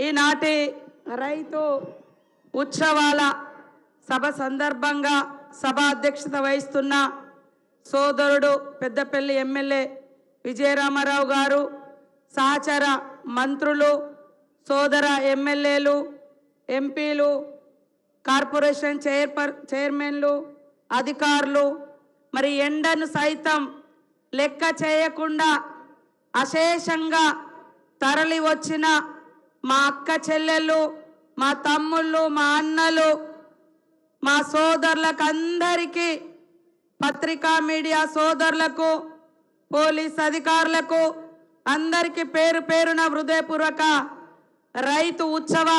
ఈనాటి రైతు ఉత్సవాల సభ సందర్భంగా సభ అధ్యక్షత వహిస్తున్న సోదరుడు పెద్దపల్లి ఎమ్మెల్యే విజయరామారావు గారు, సహచర మంత్రులు, సోదర ఎమ్మెల్యేలు, ఎంపీలు, కార్పొరేషన్ చైర్మన్లు, అధికారులు, మరి ఎండను సైతం లెక్క చేయకుండా అశేషంగా తరలి వచ్చిన మా అక్క చెల్లెళ్ళు, మా తమ్ముళ్ళు, మా అన్నలు, మా సోదరులకు అందరికీ, పత్రికా మీడియా సోదరులకు, పోలీస్ అధికారులకు అందరికీ పేరు పేరున హృదయపూర్వక రైతు ఉత్సవ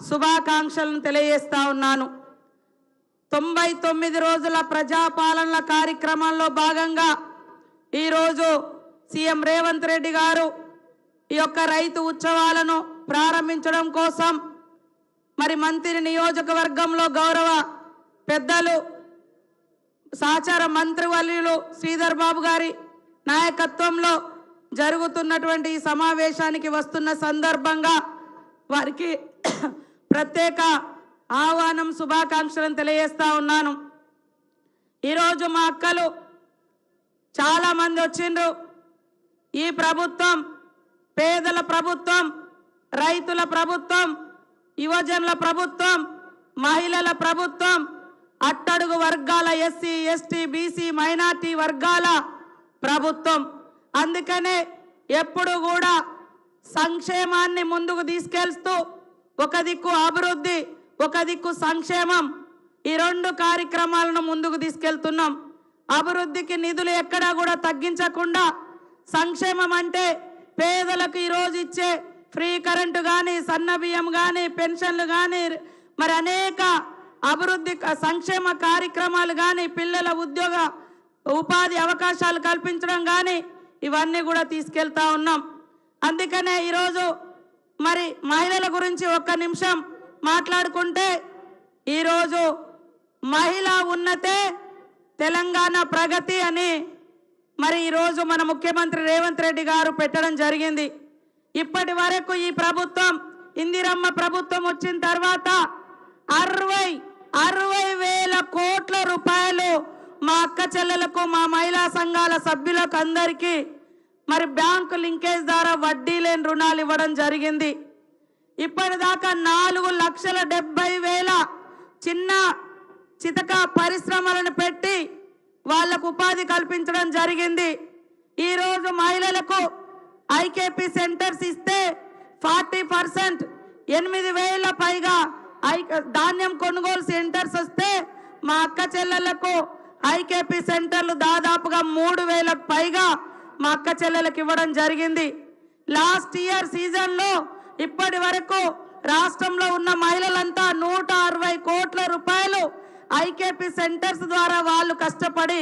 శుభాకాంక్షలను తెలియజేస్తా ఉన్నాను. 99 రోజుల ప్రజాపాలన కార్యక్రమంలో భాగంగా ఈరోజు సీఎం రేవంత్ రెడ్డి గారు ఈ యొక్క రైతు ఉత్సవాలను ప్రారంభించడం కోసం మరి మంత్రి నియోజకవర్గంలో గౌరవ పెద్దలు సహచార మంత్రివర్యులు శ్రీధర్ బాబు గారి నాయకత్వంలో జరుగుతున్నటువంటి ఈ సమావేశానికి వస్తున్న సందర్భంగా వారికి ప్రత్యేక ఆహ్వానం, శుభాకాంక్షలను తెలియజేస్తా ఉన్నాను. ఈరోజు మా అక్కలు చాలామంది వచ్చిండ్రు. ఈ ప్రభుత్వం పేదల ప్రభుత్వం, రైతుల ప్రభుత్వం, యువజనుల ప్రభుత్వం, మహిళల ప్రభుత్వం, అట్టడుగు వర్గాల ఎస్సీ, ఎస్టీ, బీసీ, మైనార్టీ వర్గాల ప్రభుత్వం. అందుకనే ఎప్పుడు కూడా సంక్షేమాన్ని ముందుకు తీసుకెళ్తూ ఒక దిక్కు అభివృద్ధి, ఒక దిక్కు సంక్షేమం, ఈ రెండు కార్యక్రమాలను ముందుకు తీసుకెళ్తున్నాం. అభివృద్ధికి నిధులు ఎక్కడా కూడా తగ్గించకుండా, సంక్షేమం అంటే పేదలకు ఈరోజు ఇచ్చే ఫ్రీ కరెంటు కానీ, సన్న బియ్యం కానీ, పెన్షన్లు కానీ, మరి అనేక అభివృద్ధి సంక్షేమ కార్యక్రమాలు కానీ, పిల్లల ఉద్యోగ ఉపాధి అవకాశాలు కల్పించడం కానీ, ఇవన్నీ కూడా తీసుకెళ్తా ఉన్నాం. అందుకనే ఈరోజు మరి మహిళల గురించి ఒక్క నిమిషం మాట్లాడుకుంటే, ఈరోజు మహిళా ఉన్నతే తెలంగాణ ప్రగతి అని మరి ఈరోజు మన ముఖ్యమంత్రి రేవంత్ రెడ్డి గారు పెట్టడం జరిగింది. ఇప్పటి వరకు ఈ ప్రభుత్వం, ఇందిరమ్మ ప్రభుత్వం వచ్చిన తర్వాత 60 వేల కోట్ల రూపాయలు మా అక్క చెల్లెలకు, మా మహిళా సంఘాల సభ్యులకు అందరికీ మరి బ్యాంకు లింకేజ్ ద్వారా వడ్డీ లేని రుణాలు ఇవ్వడం జరిగింది. ఇప్పటిదాకా 4,70,000 చిన్న చితక పరిశ్రమలను పెట్టి వాళ్లకు ఉపాధి కల్పించడం జరిగింది. ఈరోజు మహిళలకు ఐకేపీ సెంటర్స్ ఇస్తే 40%, 8,000 పైగా ధాన్యం కొనుగోలు సెంటర్స్ వస్తే మా అక్క చెల్లెలకు ఐకేపీ సెంటర్లు దాదాపుగా 3,000 పైగా మా అక్క చెల్లెలకు ఇవ్వడం జరిగింది. లాస్ట్ ఇయర్ సీజన్లో ఇప్పటి వరకు రాష్ట్రంలో ఉన్న మహిళలంతా 160 కోట్ల రూపాయలు ఐకేపీ సెంటర్స్ ద్వారా వాళ్ళు కష్టపడి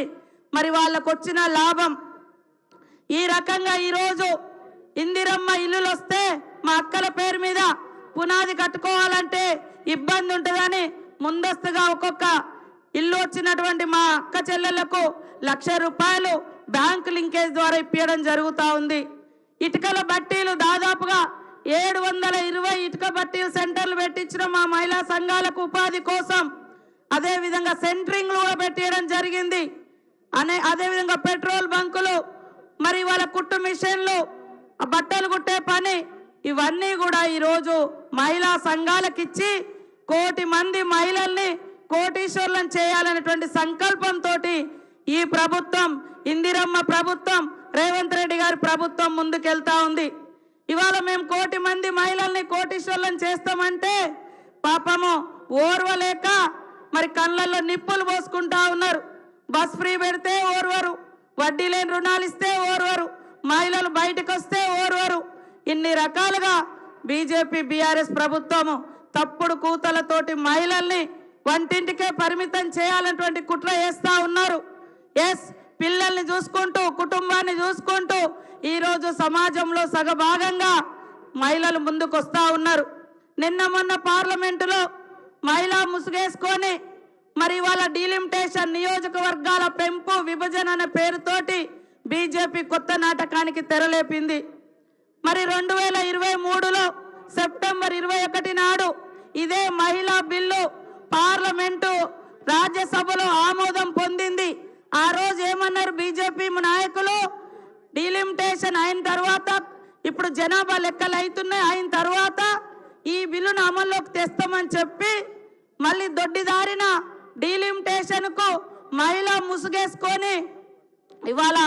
మరి వాళ్ళకు వచ్చిన లాభం. ఈ రకంగా ఈరోజు ఇందిరమ్మ ఇల్లులు వస్తే మా అక్కల పేరు మీద పునాది కట్టుకోవాలంటే ఇబ్బంది ఉంటుందని ముందస్తుగా ఒక్కొక్క ఇల్లు వచ్చినటువంటి మా అక్క చెల్లెళ్లకు 1,00,000 రూపాయలు బ్యాంకు లింకేజ్ ద్వారా ఇప్పించడం జరుగుతూ ఉంది. ఇటుకల బట్టీలు దాదాపుగా 720 ఇటుక బట్టీలు సెంటర్లు పెట్టించిన మా మహిళా సంఘాలకు ఉపాధి కోసం. అదేవిధంగా సెంటరింగ్లు కూడా పెట్టియడం జరిగింది. అదేవిధంగా పెట్రోల్ బంకులు, మరి వాళ్ళ కుట్టు మిషన్లు, బట్టలు కుట్టే పని, ఇవన్నీ కూడా ఈరోజు మహిళా సంఘాలకు ఇచ్చి 1 కోటి మంది మహిళల్ని కోటీశ్వర్లను చేయాలనేటువంటి సంకల్పంతో ఈ ప్రభుత్వం, ఇందిరమ్మ ప్రభుత్వం, రేవంత్ రెడ్డి గారి ప్రభుత్వం ముందుకెళ్తా ఉంది. ఇవాళ మేము 1 కోటి మంది మహిళల్ని కోటీశ్వర్లను చేస్తామంటే పాపము ఓర్వలేక మరి కళ్ళల్లో నిప్పులు పోసుకుంటా ఉన్నారు. బస్ ఫ్రీ పెడితే ఓర్వరు, వడ్డీ లేని రుణాలు ఇస్తే ఓర్వరు, మహిళలు బయటకు వస్తే ఓర్వరు. ఇన్ని రకాలుగా బీజేపీ బీఆర్ఎస్ ప్రభుత్వము తప్పుడు కూతలతోటి మహిళల్ని వంటింటికే పరిమితం చేయాలన్నటువంటి కుట్ర చేస్తా ఉన్నారు. పిల్లల్ని చూసుకుంటూ, కుటుంబాన్ని చూసుకుంటూ ఈరోజు సమాజంలో సగభాగంగా మహిళలు ముందుకు వస్తూ ఉన్నారు. నిన్న మొన్న పార్లమెంటులో మహిళా ముసుగేసుకొని మరి వాళ్ళ డీలిమిటేషన్, నియోజకవర్గాల పెంపు, విభజన అనే పేరుతోటి బీజేపీ కొత్త నాటకానికి తెరలేపింది. మరి 2023లో సెప్టెంబర్ 21 నాడు ఇదే మహిళా బిల్లు పార్లమెంటు రాజ్యసభలో ఆమోదం పొందింది. ఆ రోజు ఏమన్నారు బీజేపీ నాయకులు? డిలిమిటేషన్ అయిన తర్వాత, ఇప్పుడు జనాభా లెక్కలు అవుతున్నాయి, అయిన తర్వాత ఈ బిల్లును అమల్లోకి తెస్తామని చెప్పి మళ్ళీ దొడ్డిదారిన డిలిమిటేషన్ కు మహిళా ముసుగేసుకొని ఇవాళ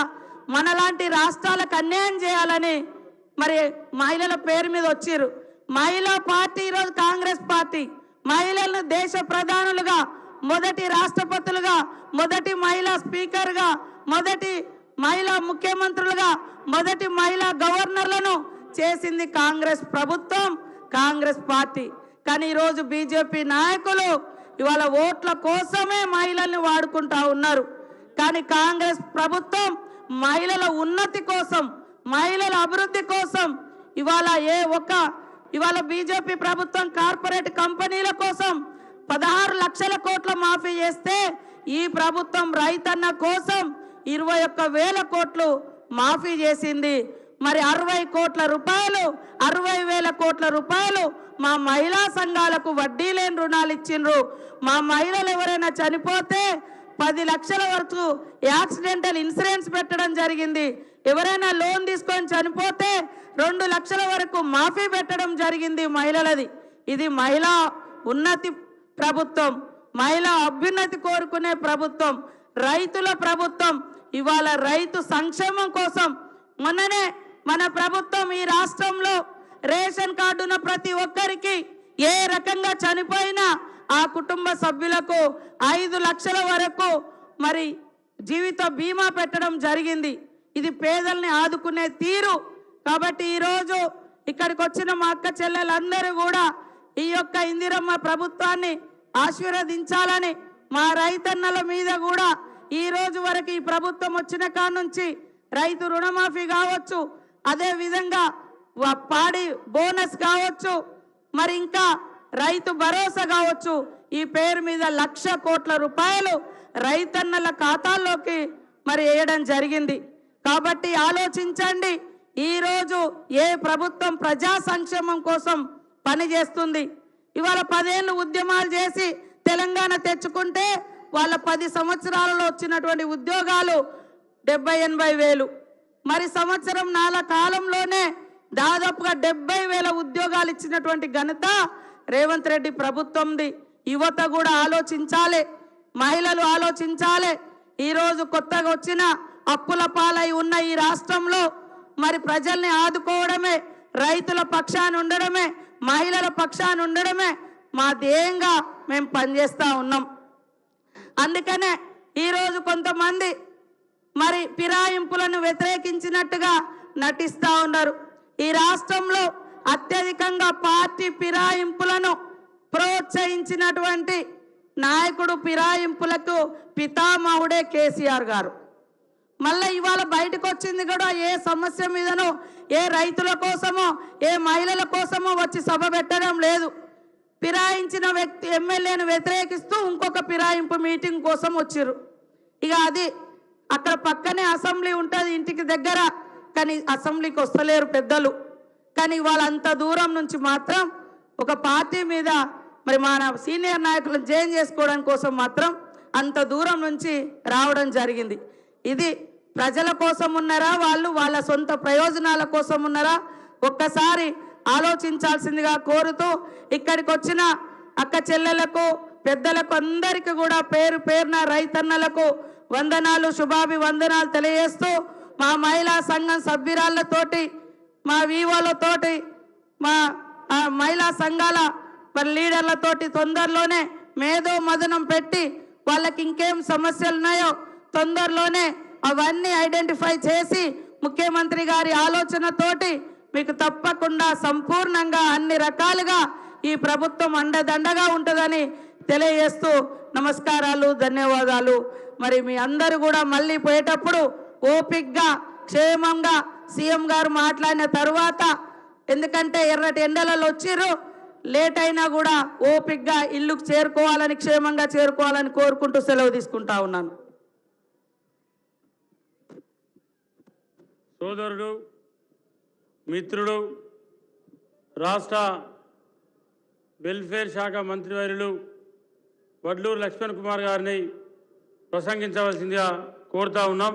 మనలాంటి రాష్ట్రాలకు అన్యాయం చేయాలని మరి మహిళల పేరు మీద వచ్చిర్రు. మహిళా పార్టీ ఈరోజు కాంగ్రెస్ పార్టీ మహిళలను దేశ ప్రధానులుగా, మొదటి రాష్ట్రపతులుగా, మొదటి మహిళా స్పీకర్గా, మొదటి మహిళా ముఖ్యమంత్రులుగా, మొదటి మహిళా గవర్నర్లను చేసింది కాంగ్రెస్ ప్రభుత్వం, కాంగ్రెస్ పార్టీ. కానీ ఈరోజు బీజేపీ నాయకులు ఇవాళ ఓట్ల కోసమే మహిళల్ని వాడుకుంటా ఉన్నారు. కానీ కాంగ్రెస్ ప్రభుత్వం మహిళల ఉన్నతి కోసం, మహిళల అభివృద్ధి కోసం ఇవాళ బీజేపీ ప్రభుత్వం కార్పొరేట్ కంపెనీల కోసం 16 లక్షల కోట్ల మాఫీ చేస్తే ఈ ప్రభుత్వం రైతన్న కోసం 21,000 కోట్లు మాఫీ చేసింది. మరి 60 కోట్ల రూపాయలు, 60,000 కోట్ల రూపాయలు మా మహిళా సంఘాలకు వడ్డీ లేని రుణాలు ఇచ్చిండ్రు. మా మహిళలు ఎవరైనా చనిపోతే 10 లక్షల వరకు యాక్సిడెంటల్ ఇన్సూరెన్స్ పెట్టడం జరిగింది. ఎవరైనా లోన్ తీసుకొని చనిపోతే 2 లక్షల వరకు మాఫీ పెట్టడం జరిగింది మహిళలది. ఇది మహిళా ఉన్నతి ప్రభుత్వం, మహిళా అభ్యున్నతి కోరుకునే ప్రభుత్వం, రైతుల ప్రభుత్వం. ఇవాళ రైతు సంక్షేమం కోసం మొన్ననే మన ప్రభుత్వం ఈ రాష్ట్రంలో రేషన్ కార్డు ఉన్న ప్రతి ఒక్కరికి ఏ రకంగా చనిపోయినా ఆ కుటుంబ సభ్యులకు 5 లక్షల వరకు మరి జీవిత బీమా పెట్టడం జరిగింది. ఇది పేదల్ని ఆదుకునే తీరు. కాబట్టి ఈరోజు ఇక్కడికి వచ్చిన మా అక్క చెల్లెలందరూ కూడా ఈ యొక్క ఇందిరమ్మ ప్రభుత్వాన్ని ఆశీర్వదించాలని, మా రైతన్నల మీద కూడా ఈ రోజు వరకు ఈ ప్రభుత్వం వచ్చిన కాడ నుంచి రైతు రుణమాఫీ కావచ్చు, అదే విధంగా పాడి బోనస్ కావచ్చు, మరి ఇంకా రైతు భరోసా కావచ్చు, ఈ పేరు మీద 1,00,000 కోట్ల రూపాయలు రైతన్నల ఖాతాల్లోకి మరి వేయడం జరిగింది. కాబట్టి ఆలోచించండి, ఈరోజు ఏ ప్రభుత్వం ప్రజా సంక్షేమం కోసం పనిచేస్తుంది. ఇవాళ 10 ఏళ్ళు ఉద్యమాలు చేసి తెలంగాణ తెచ్చుకుంటే వాళ్ళ 10 సంవత్సరాలలో వచ్చినటువంటి ఉద్యోగాలు 70-80 వేలు. మరి సంవత్సరం 4 కాలంలోనే దాదాపుగా 70,000 ఉద్యోగాలు ఇచ్చినటువంటి ఘనత రేవంత్ రెడ్డి ప్రభుత్వంది. యువత కూడా ఆలోచించాలి, మహిళలు ఆలోచించాలి. ఈరోజు కొత్తగా వచ్చిన అప్పుల పాలై ఉన్న ఈ రాష్ట్రంలో మరి ప్రజల్ని ఆదుకోవడమే, రైతుల పక్షాన ఉండడమే, మహిళల పక్షాన ఉండడమే మా ధ్యేయంగా మేము పనిచేస్తూ ఉన్నాం. అందుకనే ఈరోజు కొంతమంది మరి ఫిరాయింపులను వ్యతిరేకించినట్టుగా నటిస్తూ ఉన్నారు. ఈ రాష్ట్రంలో అత్యధికంగా పార్టీ ఫిరాయింపులను ప్రోత్సహించినటువంటి నాయకుడు, ఫిరాయింపులకు పితామహుడే కేసీఆర్ గారు. మళ్ళీ ఇవాళ బయటకు వచ్చింది కూడా ఏ సమస్య మీదనో, ఏ రైతుల కోసమో, ఏ మహిళల కోసమో వచ్చి సభ పెట్టడం లేదు. ఫిరాయించిన వ్యక్తి ఎమ్మెల్యేను వ్యతిరేకిస్తూ ఇంకొక ఫిరాయింపు మీటింగ్ కోసం వచ్చిర్రు. ఇక అది అక్కడ పక్కనే అసెంబ్లీ ఉంటుంది ఇంటికి దగ్గర, కానీ అసెంబ్లీకి వస్తలేరు పెద్దలు. కానీ వాళ్ళంత దూరం నుంచి మాత్రం ఒక పార్టీ మీద మరి మన సీనియర్ నాయకులను జైన్ చేసుకోవడం కోసం మాత్రం అంత దూరం నుంచి రావడం జరిగింది. ఇది ప్రజల కోసం ఉన్నారా, వాళ్ళు వాళ్ళ సొంత ప్రయోజనాల కోసం ఉన్నారా? ఒక్కసారి ఆలోచించాల్సిందిగా కోరుతూ ఇక్కడికి వచ్చిన అక్క చెల్లెలకు, పెద్దలకు అందరికీ కూడా పేరు పేరున రైతన్నలకు వందనాలు, శుభాభివందనాలు తెలియజేస్తూ మా మహిళా సంఘం సభ్యురాళ్లతోటి, మా వీవోలతోటి, మా మహిళా సంఘాల లీడర్లతోటి తొందరలోనే మేధో మదనం పెట్టి వాళ్ళకి ఇంకేం సమస్యలు ఉన్నాయో తొందరలోనే అవన్నీ ఐడెంటిఫై చేసి ముఖ్యమంత్రి గారి ఆలోచనతోటి మీకు తప్పకుండా సంపూర్ణంగా అన్ని రకాలుగా ఈ ప్రభుత్వం అండదండగా ఉంటుందని తెలియజేస్తూ నమస్కారాలు, ధన్యవాదాలు. మరి మీ అందరూ కూడా మళ్ళీ పోయేటప్పుడు ఓపికగా క్షేమంగా సీఎం గారు మాట్లాడిన తర్వాత, ఎందుకంటే ఎర్రటి ఎండలలో వచ్చిర్రు, లేట్ అయినా కూడా ఓపికగా ఇల్లుకు చేరుకోవాలని, క్షేమంగా చేరుకోవాలని కోరుకుంటూ సెలవు తీసుకుంటా ఉన్నాను. సోదరుడు, మిత్రుడు, రాష్ట్ర వెల్ఫేర్ శాఖ మంత్రివర్యులు వడ్లూరు లక్ష్మణ్ కుమార్ గారిని ప్రసంగించవలసిందిగా కోరుతా ఉన్నాం.